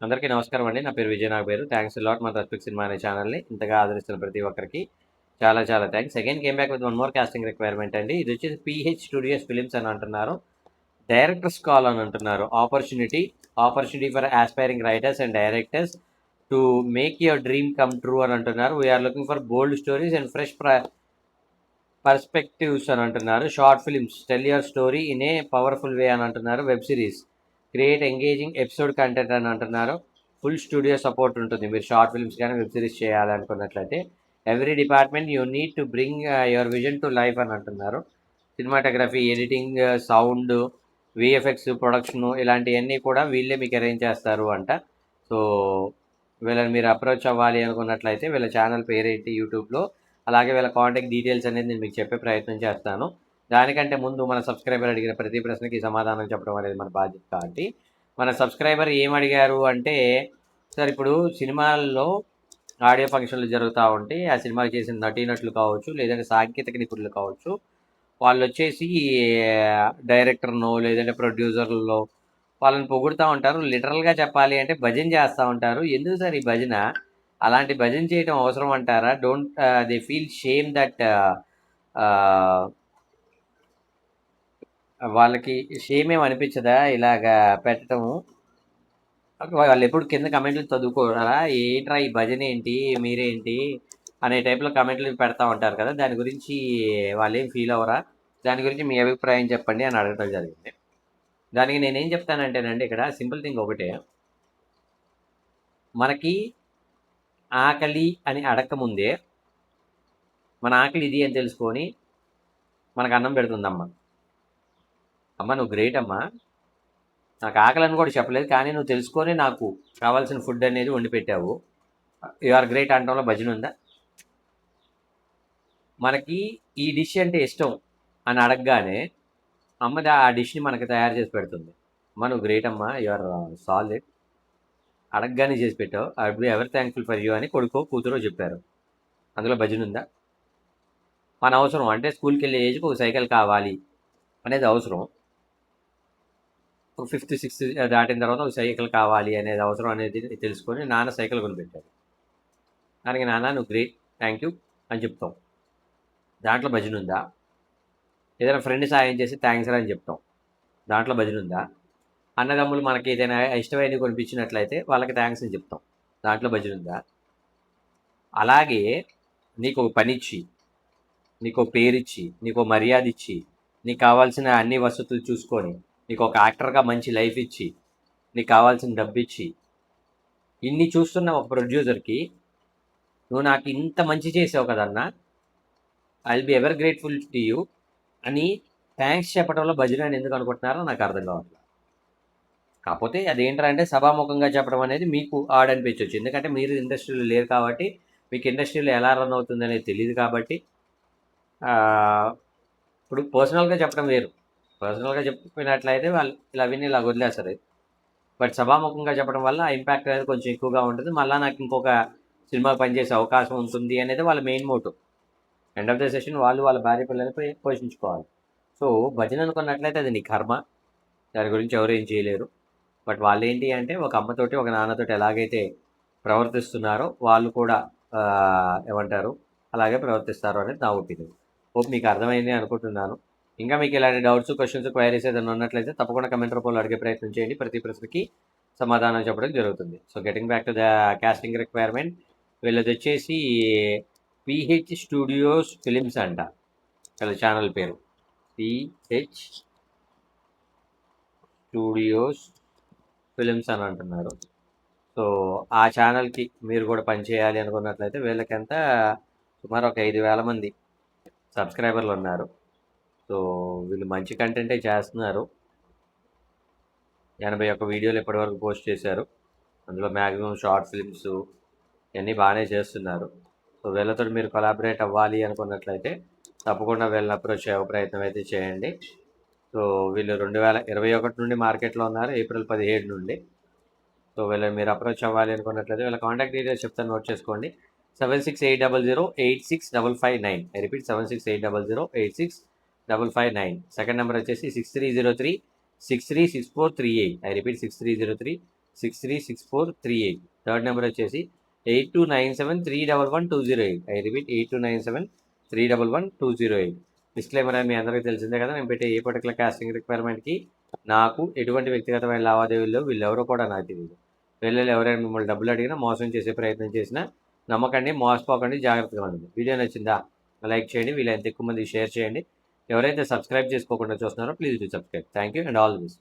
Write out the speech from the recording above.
అందరికీ నమస్కారం అండి. నా పేరు విజయ్ నాగబేరు. థ్యాంక్స్ లాట్ మన రెస్పెక్ట్ సినిమా అనే ఛానల్ని ఇంతగా ఆదరిస్తున్న ప్రతి ఒక్కరికి చాలా చాలా thanks. Again came back with one more casting requirement అండి. ఇది వచ్చేసి పీహెచ్ స్టూడియోస్ ఫిలిమ్స్ అని అంటున్నారు. డైరెక్టర్స్ కాల్ అని అంటున్నారు. Opportunity for aspiring writers and directors to make your dream come true అని అంటున్నారు. We're looking for bold stories and fresh perspectives అని అంటున్నారు. Short films tell your story in a powerful way అని అంటున్నారు. Web series create engaging episode content అని అంటున్నారు. Full studio support ఉంటుంది మీరు షార్ట్ ఫిల్మ్స్ కానీ వెబ్ సిరీస్ చేయాలనుకున్నట్లయితే. Every department you need to bring your vision to life అని అంటున్నారు. Cinematography, editing, sound, VFX, production ఇలాంటివన్నీ కూడా వీళ్ళే మీకు అరేంజ్ చేస్తారు అంట. సో వీళ్ళని మీరు అప్రోచ్ అవ్వాలి అనుకున్నట్లయితే వీళ్ళ ఛానల్ పేరేంటి యూట్యూబ్లో, అలాగే వీళ్ళ కాంటాక్ట్ డీటెయిల్స్ అనేది నేను మీకు చెప్పే ప్రయత్నం చేస్తాను. దానికంటే ముందు మన సబ్స్క్రైబర్ అడిగిన ప్రతి ప్రశ్నకి సమాధానం చెప్పడం అనేది మన బాధ్యత. కాబట్టి మన సబ్స్క్రైబర్ ఏమడిగారు అంటే, సార్ ఇప్పుడు సినిమాల్లో ఆడియో ఫంక్షన్లు జరుగుతూ ఉంటే ఆ సినిమాకి చేసిన నటీనటులు కావచ్చు, లేదంటే సాంకేతిక నిపుణులు కావచ్చు, వాళ్ళు వచ్చేసి డైరెక్టర్నో లేదంటే ప్రొడ్యూసర్లో వాళ్ళని పొగుడుతూ ఉంటారు. లిటరల్గా చెప్పాలి అంటే భజన చేస్తూ ఉంటారు. ఎందుకు సార్ ఈ భజన? అలాంటి భజన చేయడం అవసరం అంటారా? Don't they feel shame that వాళ్ళకి షేమ్ ఏమి అనిపించదా ఇలాగా పెట్టడము? వాళ్ళు ఎప్పుడు కింద కమెంట్లు చదువుకోరా, ఏంట్రా ఈ భజన ఏంటి, మీరేంటి అనే టైప్లో కమెంట్లు పెడతా ఉంటారు కదా, దాని గురించి వాళ్ళు ఏం ఫీల్ అవ్వరా? దాని గురించి మీ అభిప్రాయం చెప్పండి అని అడగడం జరిగింది. దానికి నేనేం చెప్తానంటేనండి, ఇక్కడ సింపుల్ థింగ్ ఒకటే, మనకి ఆకలి అని అడగకముందే మన ఆకలి ఇది అని తెలుసుకొని మనకు అన్నం పెడుతుందమ్మ. అమ్మ నువ్వు గ్రేట్ అమ్మా, నాకు ఆకలి అని కూడా చెప్పలేదు, కానీ నువ్వు తెలుసుకొని నాకు కావాల్సిన ఫుడ్ అనేది వండి పెట్టావు, యు ఆర్ గ్రేట్ అనడంలో భజన ఉందా? మనకి ఈ డిష్ అంటే ఇష్టం అని అడగగానే అమ్మది ఆ డిష్ని మనకి తయారు చేసి పెడుతుంది. అమ్మ నువ్వు గ్రేట్ అమ్మా, యు ఆర్ సాలిడ్, అడగగానే చేసి పెట్టావు, I would be ever thankful for you అని కొడుకో కూతురో చెప్పారు. అందులో భజన ఉందా? మన అవసరం అంటే స్కూల్కి వెళ్ళే ఏజ్కి ఒక సైకిల్ కావాలి అనేది అవసరం, ఒక 5th 6th దాటిన తర్వాత ఒక సైకిల్ కావాలి అనేది అవసరం అనేది తెలుసుకొని నాన్న సైకిల్ కొనిపెట్టారు. దానికి నాన్న నువ్వు గ్రేట్, థ్యాంక్ యూ అని చెప్తాం. దాంట్లో భజన ఉందా? ఏదైనా ఫ్రెండ్ సాయం చేసి థ్యాంక్స్ అని చెప్తాం, దాంట్లో భజన ఉందా? అన్నదమ్ములు మనకి ఏదైనా ఇష్టమైనవి కొనిపించినట్లయితే వాళ్ళకి థ్యాంక్స్ అని చెప్తాం, దాంట్లో భజన ఉందా? అలాగే నీకు ఒక పని ఇచ్చి, నీకు ఒక పేరు ఇచ్చి, నీకు ఒక మర్యాద ఇచ్చి, నీకు కావాల్సిన అన్ని వసతులు చూసుకొని, నీకు ఒక యాక్టర్గా మంచి లైఫ్ ఇచ్చి, నీకు కావాల్సిన డబ్బు ఇచ్చి, ఇన్ని చూస్తున్న ఒక ప్రొడ్యూసర్కి నువ్వు నాకు ఇంత మంచి చేసావు కదన్నా, I will be ever grateful to you అని థ్యాంక్స్ చెప్పడంలో భజన అని ఎందుకు అనుకుంటున్నారో నాకు అర్థం కావట్లేదు. కాకపోతే అదేంటంటే సభాముఖంగా చెప్పడం అనేది మీకు ఆడనిపించవచ్చు, ఎందుకంటే మీరు ఇండస్ట్రీలో లేరు కాబట్టి, మీకు ఇండస్ట్రీలో ఎలా రన్ అవుతుంది అనేది తెలియదు కాబట్టి. ఇప్పుడు పర్సనల్గా చెప్పడం వేరు, పర్సనల్గా చెప్పినట్లయితే వాళ్ళు ఇలా విని ఇలా వదిలేస్తారు. బట్ సభాముఖంగా చెప్పడం వల్ల ఆ ఇంపాక్ట్ అనేది కొంచెం ఎక్కువగా ఉంటుంది. మళ్ళీ నాకు ఇంకొక సినిమా పనిచేసే అవకాశం ఉంటుంది అనేది వాళ్ళ main motive. End of the session వాళ్ళు వాళ్ళ భార్య పిల్లల్ని పోషించుకోవాలి. సో భజన అనుకున్నట్లయితే అది నీ కర్మ, దాని గురించి ఎవరు ఏం చేయలేరు. బట్ వాళ్ళు ఏంటి అంటే ఒక అమ్మతోటి ఒక నాన్నతోటి ఎలాగైతే ప్రవర్తిస్తున్నారో వాళ్ళు కూడా ఏమంటారు అలాగే ప్రవర్తిస్తారు అనేది నా ఒపీనియన్. హోప్ మీకు అర్థమైంది అనుకుంటున్నాను. ఇంకా మీకు ఇలాంటి డౌట్స్, క్వశ్చన్స్, క్వైరీస్ ఏదైనా ఉన్నట్లయితే తప్పకుండా కమెంట్ రూపంలో అడిగే ప్రయత్నం చేయండి. ప్రతి ప్రశ్నకి సమాధానం చెప్పడం జరుగుతుంది. So getting back to the casting requirement, వీళ్ళది వచ్చేసి పీహెచ్ స్టూడియోస్ ఫిలిమ్స్ అంట వీళ్ళ ఛానల్ పేరు, పీహెచ్ స్టూడియోస్ ఫిలిమ్స్ అని అంటున్నారు. సో ఆ ఛానల్కి మీరు కూడా పనిచేయాలి అనుకున్నట్లయితే వీళ్ళకంతా సుమారు ఒక 5,000 మంది సబ్స్క్రైబర్లు ఉన్నారు. సో వీళ్ళు మంచి కంటెంటే చేస్తున్నారు. 81 వీడియోలు ఇప్పటివరకు పోస్ట్ చేశారు. అందులో మ్యాక్సిమం షార్ట్ ఫిల్మ్స్ ఇవన్నీ బాగానే చేస్తున్నారు. సో వీళ్ళతో మీరు కొలాబరేట్ అవ్వాలి అనుకున్నట్లయితే తప్పకుండా వీళ్ళని అప్రోచ్ అయ్యే ప్రయత్నం అయితే చేయండి. సో వీళ్ళు 2021 నుండి మార్కెట్లో ఉన్నారు, ఏప్రిల్ 17 నుండి. సో వీళ్ళని మీరు అప్రోచ్ అవ్వాలి అనుకున్నట్లయితే వీళ్ళ కాంటాక్ట్ డీటెయిల్స్ చెప్తాను, నోట్ చేసుకోండి. 7680086559. I repeat 7680086559. సెకండ్ నెంబర్ వచ్చేసి 6303 636438. I repeat 6303 636438. థర్డ్ నెంబర్ వచ్చేసి 8297311208. I repeat 8297311208. డిస్క్లైమర్ అని మీ అందరికీ తెలిసిందే కదా, నేను పెట్టే ఏ పర్టికులర్ కాస్టింగ్ రిక్వైర్మెంట్కి నాకు ఎటువంటి వ్యక్తిగతమైన లావాదేవీల్లో వీళ్ళెవరో కూడా నాకు తెలియదు. పిల్లలు ఎవరైనా మిమ్మల్ని డబ్బులు అడిగినా మోసం చేసే ప్రయత్నం చేసినా నమ్మకండి, మోసపోకండి, జాగ్రత్తగా ఉండండి. వీడియో నచ్చిందా లైక్ చేయండి, వీళ్ళంత ఎక్కువ మంది షేర్ చేయండి. ఎవరైతే సబ్స్క్రైబ్ చేసుకోకుండా చూస్తున్నారో please do subscribe. Thank you and all this.